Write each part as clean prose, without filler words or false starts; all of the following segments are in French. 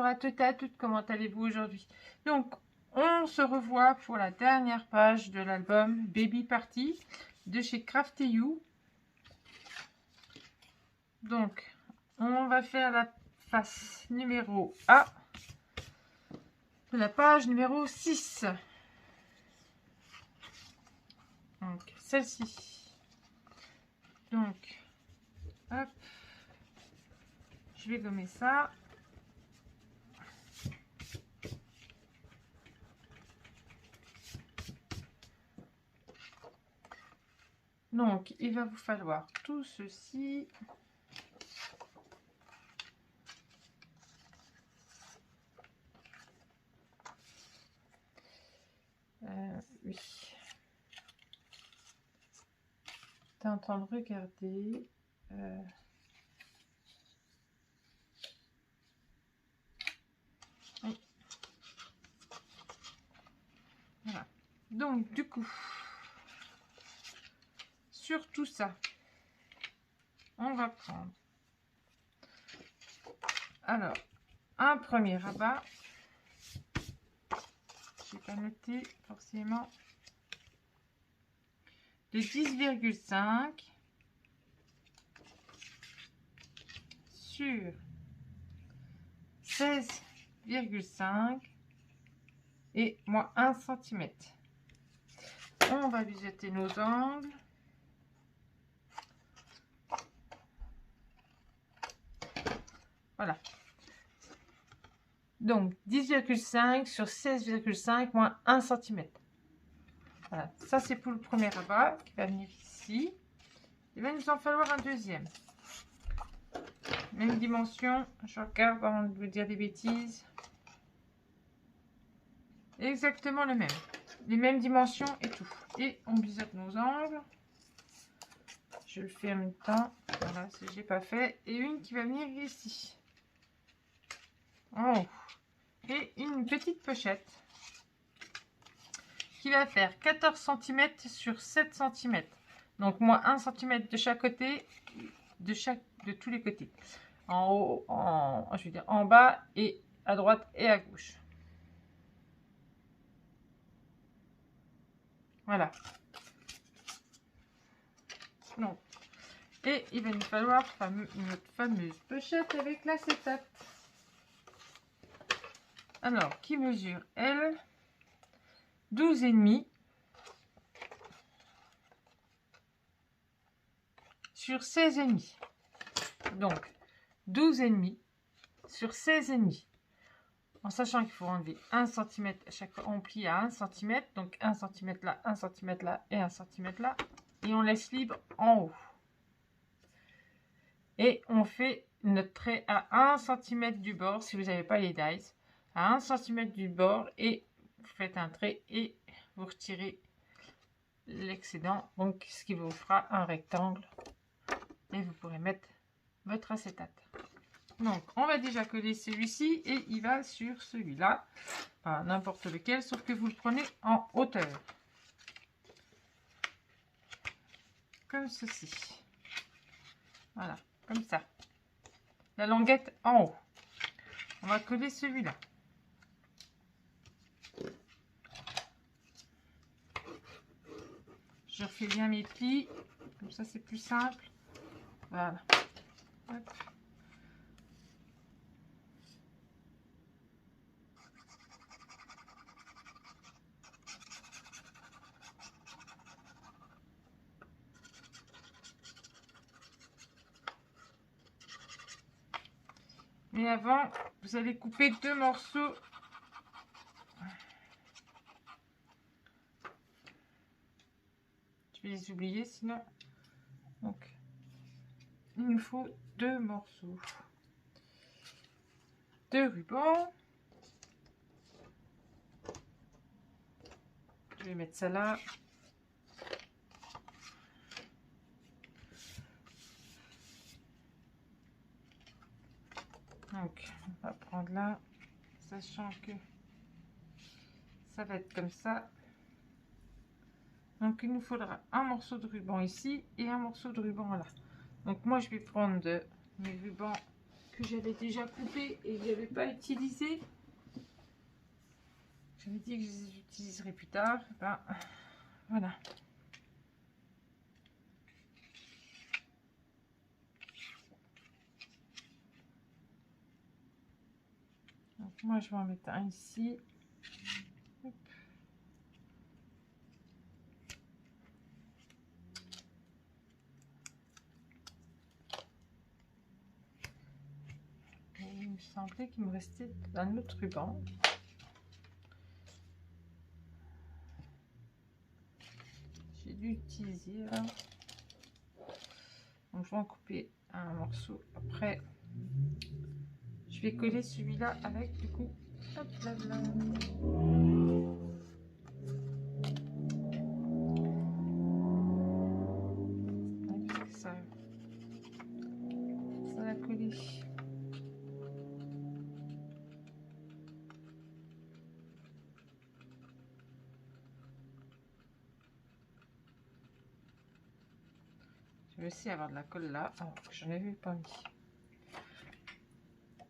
à toutes, comment allez-vous aujourd'hui? Donc, on se revoit pour la dernière page de l'album Baby Party de chez Crafty You. Donc, on va faire la face numéro A de la page numéro 6. Donc, celle-ci. Donc, hop, je vais gommer ça. Donc, il va vous falloir tout ceci. Oui. T'es en train de regarder. Oui. Voilà. Donc, du coup, sur tout ça, on va prendre alors un premier rabat. Je n'ai pas noté forcément de 10,5 sur 16,5 et moins 1 cm. On va lui jeter nos angles. Voilà. Donc 10,5 sur 16,5 moins 1 cm. Voilà, ça c'est pour le premier rabat qui va venir ici. Il va nous en falloir un deuxième. Même dimension, je regarde avant de vous dire des bêtises. Exactement le même. Les mêmes dimensions et tout. Et on biseaute nos angles. Je le fais en même temps. Voilà, si j'ai pas fait. Et une qui va venir ici. En haut. Et une petite pochette qui va faire 14 cm sur 7 cm. Donc moins 1 cm de chaque côté, de tous les côtés. En haut, je veux dire en bas et à droite et à gauche. Voilà. Donc, et il va nous falloir notre fameuse pochette avec l'acétate. Alors, qui mesure elle 12,5 sur 16,5. Donc 12,5 sur 16,5. En sachant qu'il faut enlever 1 cm à chaque fois, on plie à 1 cm, donc 1 cm là, 1 cm là et 1 cm là, et on laisse libre en haut. Et on fait notre trait à 1 cm du bord, si vous n'avez pas les dies, à 1 cm du bord, et vous faites un trait et vous retirez l'excédent, donc ce qui vous fera un rectangle, et vous pourrez mettre votre acétate. Donc, on va déjà coller celui-ci et il va sur celui-là. Enfin, n'importe lequel, sauf que vous le prenez en hauteur. Comme ceci. Voilà, comme ça. La languette en haut. On va coller celui-là. Je refais bien mes plis. Comme ça, c'est plus simple. Voilà. Hop. Mais avant, vous allez couper 2 morceaux. Je vais les oublier sinon. Donc, il nous faut 2 morceaux de ruban. Je vais mettre ça là. Donc, on va prendre là, sachant que ça va être comme ça. Donc, il nous faudra un morceau de ruban ici et un morceau de ruban là. Donc, moi, je vais prendre mes rubans que j'avais déjà coupé et que je n'avais pas utilisé. J'avais dit que je les utiliserai plus tard. Ben, voilà. Donc moi je vais en mettre un ici. Hop. Et il me semblait qu'il me restait un autre ruban. J'ai dû utiliser là. Donc je vais en couper un morceau. Après, je vais coller celui-là avec du coup. Hop là là. Avec ça va coller. Je vais aussi avoir de la colle là, alors que j'en avais pas mis.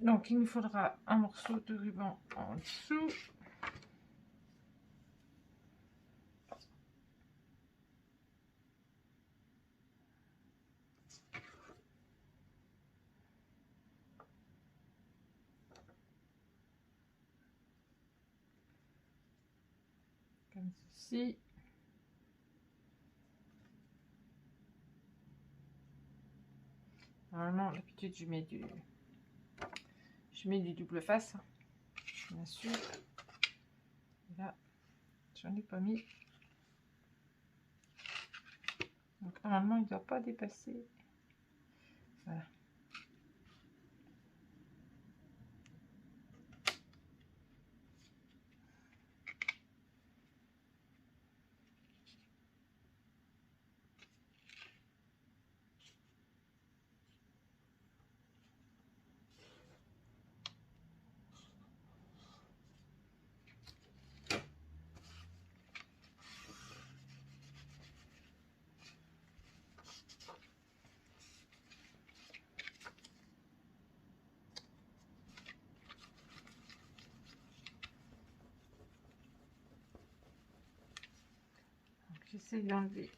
Donc il nous faudra un morceau de ruban en dessous. Comme ceci. Normalement, d'habitude, je mets du double face, bien sûr. Et là, j'en ai pas mis. Donc normalement, il ne doit pas dépasser. Voilà. J'essaie d'enlever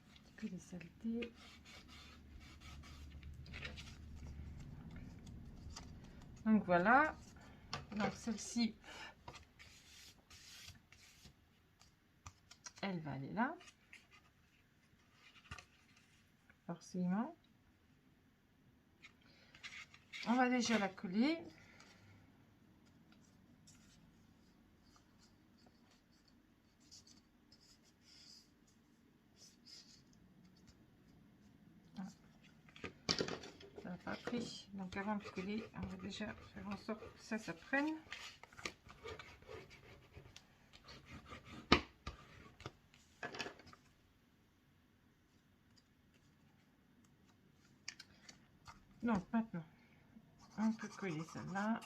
un petit peu les saletés. Donc voilà. Donc celle-ci, elle va aller là. Forcément. On va déjà la coller. Ça n'a pas pris. Donc avant de coller, on va déjà faire en sorte que ça prenne. Donc maintenant, on peut coller celle-là.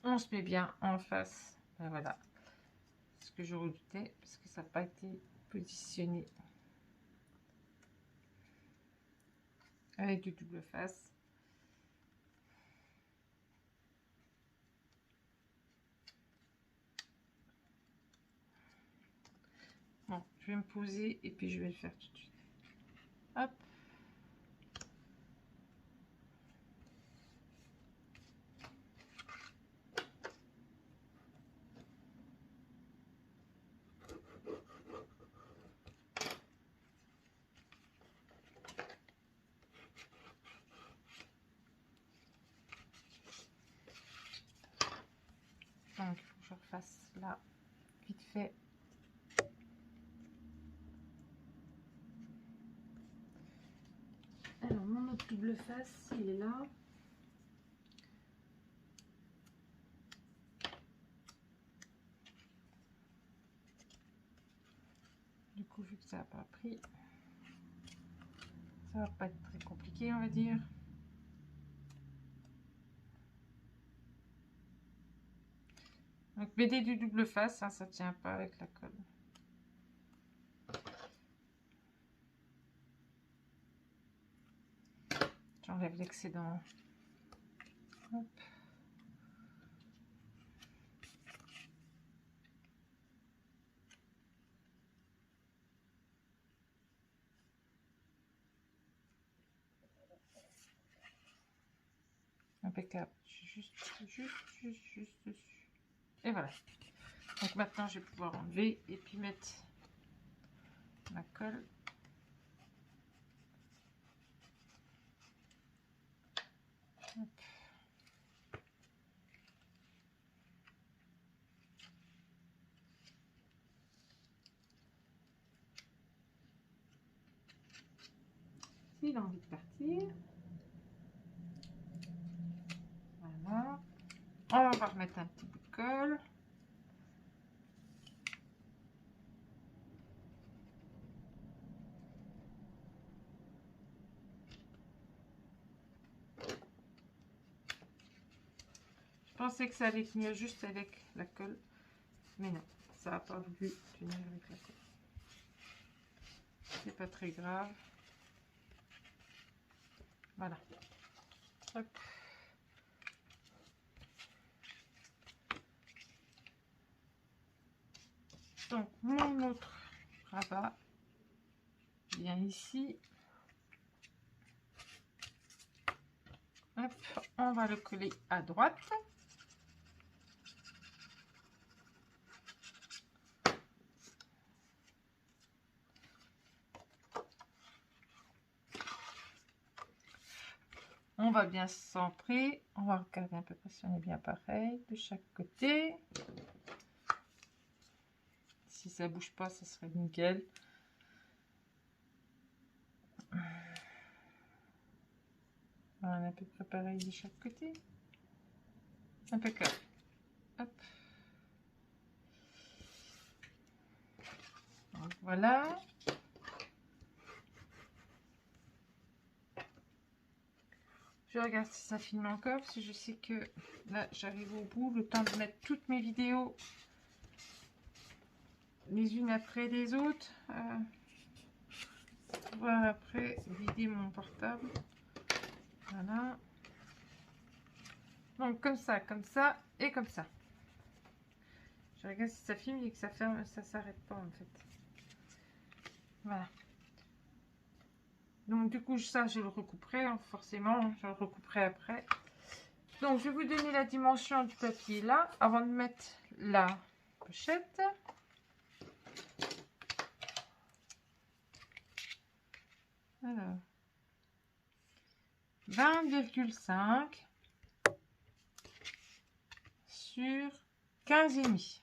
On se met bien en face. Ben voilà. Ce que je redoutais, parce que ça n'a pas été positionné avec du double face. Bon, je vais me poser et puis je vais le faire tout de suite. Hop. Donc, il faut que je refasse là, vite fait. Alors, mon autre double face, il est là. Du coup, vu que ça n'a pas pris, ça va pas être très compliqué, on va dire. Donc, BD du double face, hein, ça tient pas avec la colle. J'enlève l'excédent. Hop. Impeccable. Juste dessus. Et voilà. Donc maintenant, je vais pouvoir enlever et puis mettre ma colle. Hop. Il a envie de partir. Voilà. On va remettre un petit bout de colle. Je pensais que ça allait tenir juste avec la colle, mais non, ça n'a pas voulu tenir avec la colle. C'est pas très grave. Voilà. Hop. Donc mon autre rabat vient ici. Hop, on va le coller à droite. On va bien se centrer. On va regarder à peu près si on est bien pareil de chaque côté. Si ça bouge pas, ça serait nickel. On est à peu près pareil de chaque côté. Impeccable. Hop. Donc voilà. Je regarde si ça filme encore, parce que je sais que là j'arrive au bout, le temps de mettre toutes mes vidéos les unes après les autres. Pouvoir après vider mon portable. Voilà. Donc comme ça et comme ça. Je regarde si ça filme et que ça ferme, ça s'arrête pas en fait. Voilà. Donc du coup ça je le recouperai, hein, forcément, je le recouperai après. Donc je vais vous donner la dimension du papier là, avant de mettre la pochette. Alors, 20,5 sur 15,5.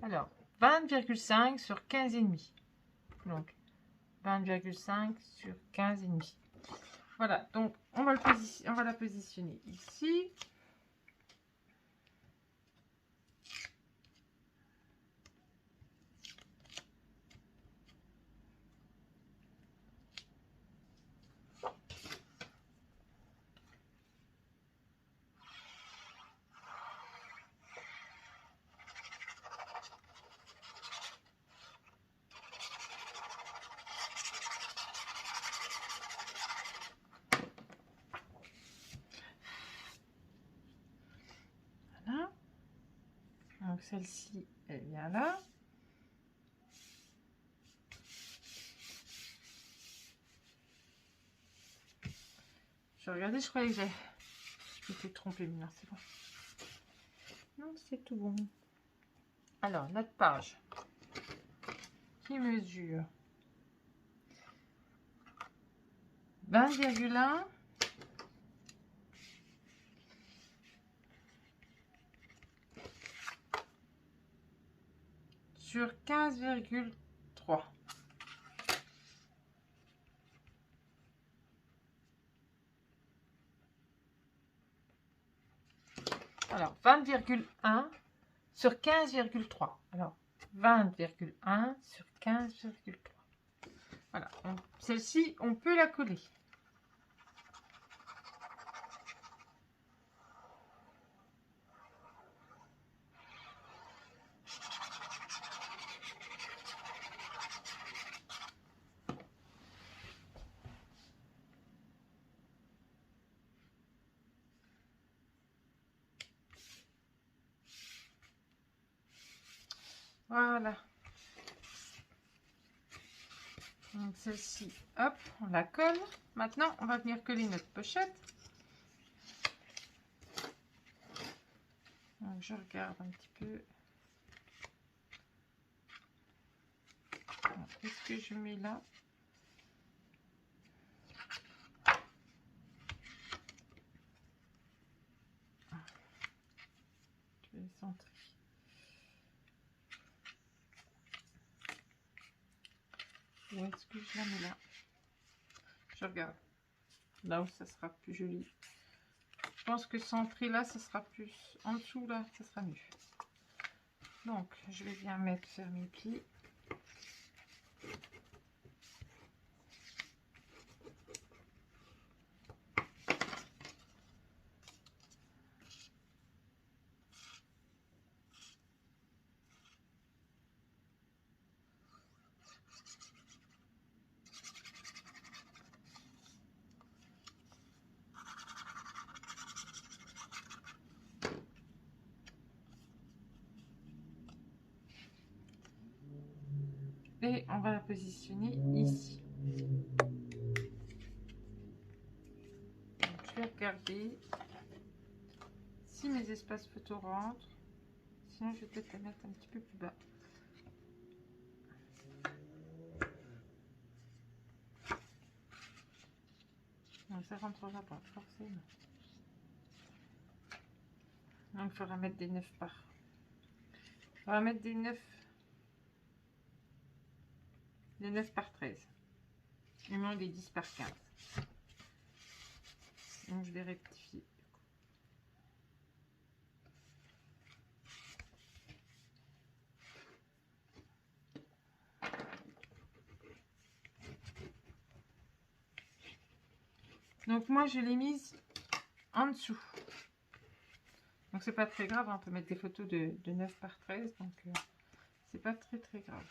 Alors, 20,5 sur 15,5. Donc, 20,5 sur 15,5. Voilà, donc on va la positionner ici. Voilà. Donc celle-ci, elle vient là. Je regardais, je croyais que je m'étais trompée, mais non, c'est bon. Non, c'est tout bon. Alors, notre page qui mesure 20,1 sur 15,3. Alors, 20,1 sur 15,3. Alors, 20,1 sur 15,3. Voilà. Celle-ci, on peut la coller. Voilà. Donc celle-ci, hop, on la colle. Maintenant, on va venir coller notre pochette. Donc je regarde un petit peu. Qu'est-ce que je mets là? Je vais centrer. Où est-ce que je la mets là? Je regarde. Là où ça sera plus joli. Je pense que centré là, ça sera plus... En dessous là, ça sera mieux. Donc, je vais bien faire mes plis. Et on va la positionner ici. Donc, je vais regarder si mes espaces photos rentrent. Sinon, je vais peut-être la mettre un petit peu plus bas. Non, ça rentrera pas, forcément. Donc, il faudra mettre des 9 par. On va mettre des 9 par 13. Et non des 10 par 15. Donc, je vais rectifier. Donc, moi, je l'ai mise en dessous. Donc, c'est pas très grave. On peut mettre des photos de 9 par 13. Donc, c'est pas très grave.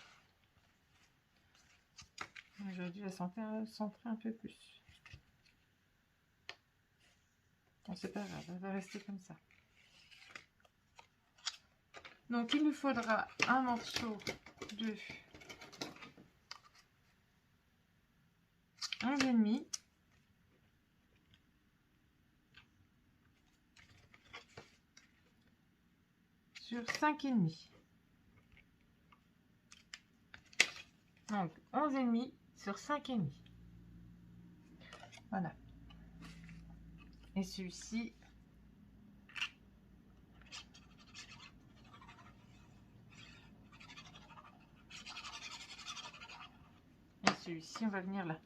J'aurais dû la centrer un peu plus. Bon, c'est pas grave, elle va rester comme ça. Donc, il nous faudra un morceau de 11,5 sur 5,5. Donc, 11,5 sur 5,5. Voilà. Et celui-ci, on va venir là.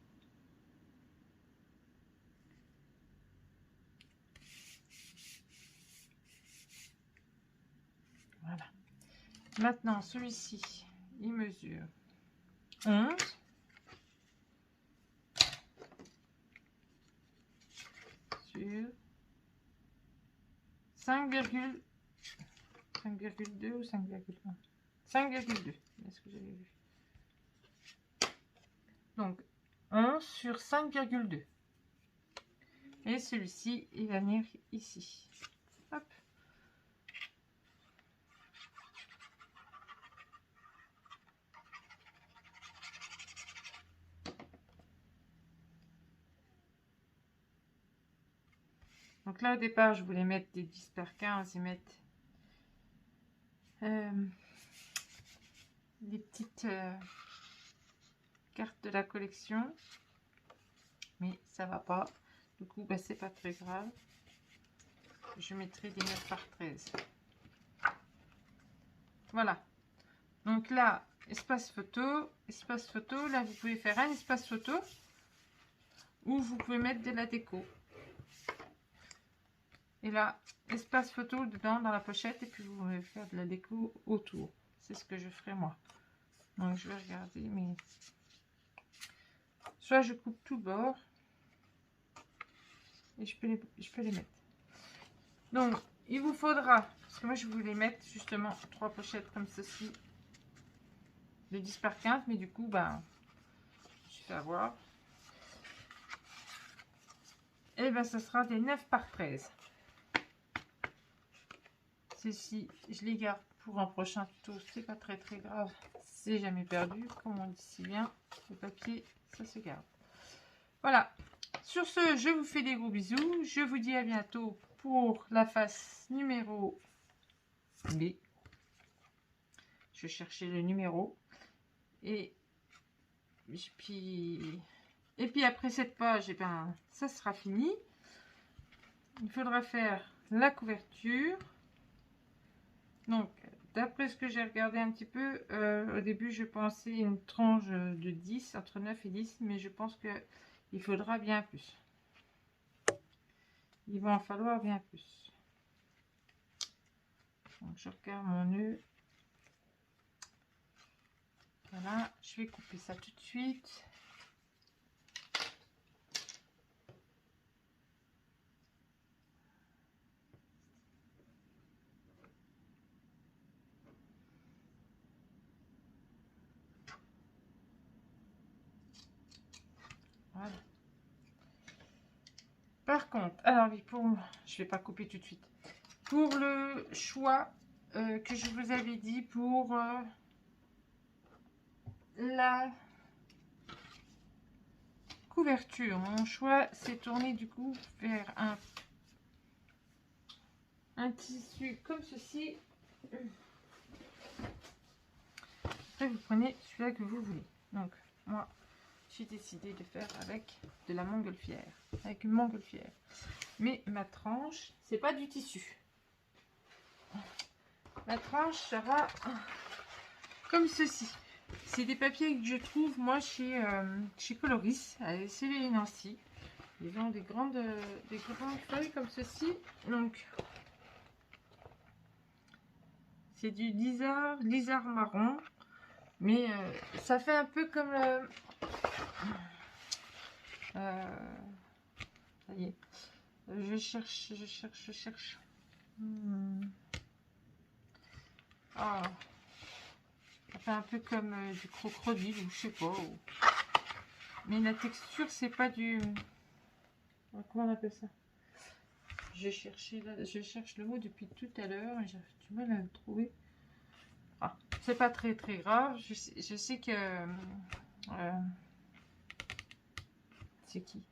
Voilà. Maintenant, celui-ci, il mesure 11 sur 5,2 ou 5,1. 5,2. Est-ce que j'avais vu? Donc, 11 sur 5,2. Et celui-ci, il va venir ici. Hop. Donc là, au départ, je voulais mettre des 10 par 15 et mettre des petites cartes de la collection. Mais ça va pas. Du coup, bah, c'est pas très grave. Je mettrai des 9 par 13. Voilà. Donc là, espace photo. Là, vous pouvez faire un espace photo. Ou vous pouvez mettre de la déco. Et là, espace photo dedans dans la pochette. Et puis vous pouvez faire de la déco autour. C'est ce que je ferai moi. Donc je vais regarder. Mais soit je coupe tout le bord. Et je peux les mettre. Donc, il vous faudra, parce que moi je voulais mettre justement 3 pochettes comme ceci, de 10 par 15, mais du coup, bah, je vais avoir. Et ben, ça sera des 9 par 13. Ceci, je les garde pour un prochain tuto, c'est pas très grave, c'est jamais perdu, comme on dit si bien, le papier, ça se garde. Voilà, sur ce, je vous fais des gros bisous, je vous dis à bientôt pour la face numéro B. Je cherchais le numéro, et puis après cette page, et ben, ça sera fini. Il faudra faire la couverture. Donc, d'après ce que j'ai regardé un petit peu, au début, je pensais une tranche de 10, entre 9 et 10, mais je pense qu'il faudra bien plus. Il va en falloir bien plus. Donc, je regarde mon nœud. Voilà, je vais couper ça tout de suite. Voilà. Par contre, alors oui, je vais pas couper tout de suite. Pour le choix que je vous avais dit pour la couverture, mon choix s'est tourné du coup vers un tissu comme ceci. Après, vous prenez celui-là que vous voulez. Donc, moi, j'ai décidé de faire avec de la montgolfière, avec une montgolfière. Mais ma tranche, c'est pas du tissu. Ma tranche sera comme ceci. C'est des papiers que je trouve moi chez Coloris, c'est les Nancy. Ils ont des grandes feuilles comme ceci. Donc, c'est du lisard marron. Mais ça fait un peu comme ça y est. Je cherche. Ah, ça fait un peu comme du crocodile ou je sais pas. Mais la texture, c'est pas du... Comment on appelle ça? Je cherche le mot depuis tout à l'heure et j'ai du mal à le trouver. Ah, c'est pas très grave. Je sais que... c'est qui?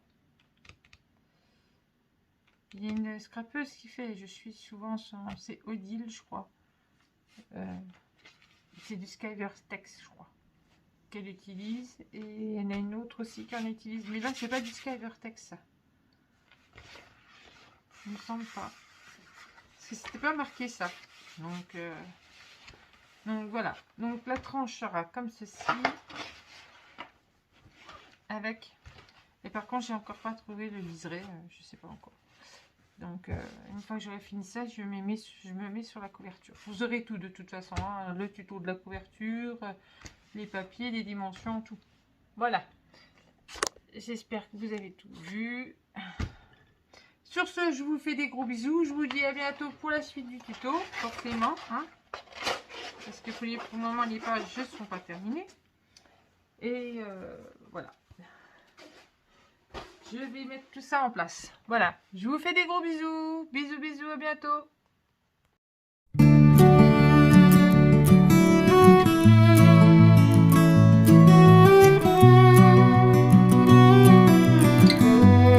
Il y a une scrapeuse qui fait, je suis souvent sans... C'est Odile, je crois. C'est du Skyvertex, je crois, qu'elle utilise. Et il y en a une autre aussi qu'elle utilise. Mais là, c'est pas du Skyvertex, ça. Il me semble pas. Parce que c'était pas marqué ça. Donc voilà. Donc la tranche sera comme ceci. Avec... Et par contre, j'ai encore pas trouvé le liseré. Je sais pas encore. Donc, une fois que j'aurai fini ça, je me mets sur la couverture. Vous aurez tout de toute façon, hein, le tuto de la couverture, les papiers, les dimensions, tout. Voilà. J'espère que vous avez tout vu. Sur ce, je vous fais des gros bisous. Je vous dis à bientôt pour la suite du tuto, forcément. Hein, parce que pour le moment, les pages ne sont pas terminées. Et voilà. Je vais mettre tout ça en place. Voilà. Je vous fais des gros bisous. Bisous, à bientôt.